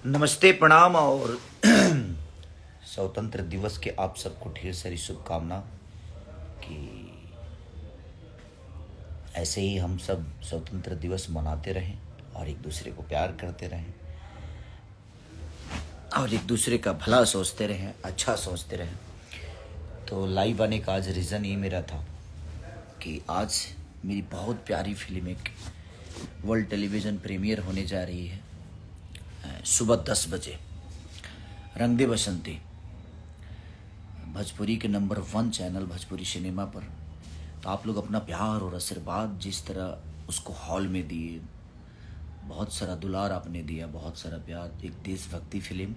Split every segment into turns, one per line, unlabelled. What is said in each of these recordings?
नमस्ते, प्रणाम और स्वतंत्र दिवस के आप सबको ढेर सारी शुभकामना कि ऐसे ही हम सब स्वतंत्र दिवस मनाते रहें और एक दूसरे को प्यार करते रहें और एक दूसरे का भला सोचते रहें, अच्छा सोचते रहें। तो लाइव आने का आज रीज़न ये मेरा था कि आज मेरी बहुत प्यारी फिल्म एक वर्ल्ड टेलीविज़न प्रीमियर होने जा रही है सुबह 10 बजे। रंग दे बसंती भोजपुरी के नंबर 1 चैनल भोजपुरी सिनेमा पर। तो आप लोग अपना प्यार और आशीर्वाद जिस तरह उसको हॉल में दिए, बहुत सारा दुलार आपने दिया, बहुत सारा प्यार। एक देशभक्ति फिल्म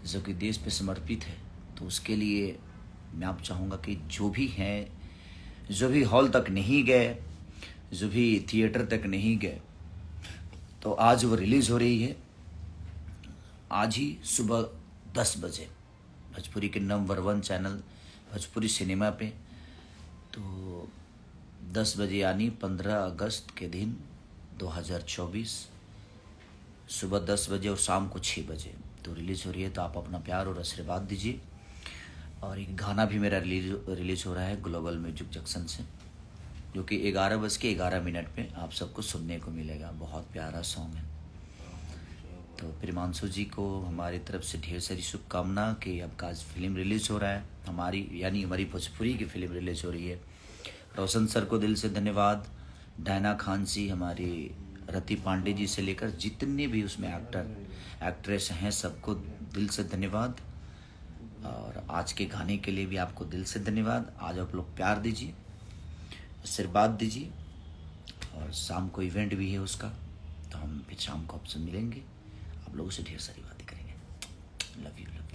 जो कि देश पे समर्पित है, तो उसके लिए मैं आप चाहूँगा कि जो भी हैं, जो भी हॉल तक नहीं गए, जो भी थिएटर तक नहीं गए, तो आज वो रिलीज़ हो रही है। आज ही सुबह 10 बजे भोजपुरी के नंबर 1 चैनल भोजपुरी सिनेमा पे। तो 10 बजे यानी 15 अगस्त के दिन 2024 सुबह 10 बजे और शाम को 6 बजे तो रिलीज़ हो रही है। तो आप अपना प्यार और आशीर्वाद दीजिए। और एक गाना भी मेरा रिलीज़ हो रहा है ग्लोबल म्यूजिक जंक्शन से, जो कि 11:11 पे आप सबको सुनने को मिलेगा। बहुत प्यारा सॉन्ग है। तो प्रिमांशु जी को हमारी तरफ से ढेर सारी शुभकामना कि आपका आज फिल्म रिलीज़ हो रहा है, हमारी यानी हमारी भोजपुरी की फिल्म रिलीज़ हो रही है। रोशन सर को दिल से धन्यवाद। डायना खान जी, हमारी रति पांडे जी से लेकर जितने भी उसमें एक्ट्रेस हैं, सबको दिल से धन्यवाद। और आज के गाने के लिए भी आपको दिल से धन्यवाद। आज आप लोग प्यार दीजिए, आशीर्वाद दीजिए। और शाम को इवेंट भी है उसका, तो हम फिर शाम को आपसे मिलेंगे, आप लोगों से ढेर सारी बातें करेंगे। Love you.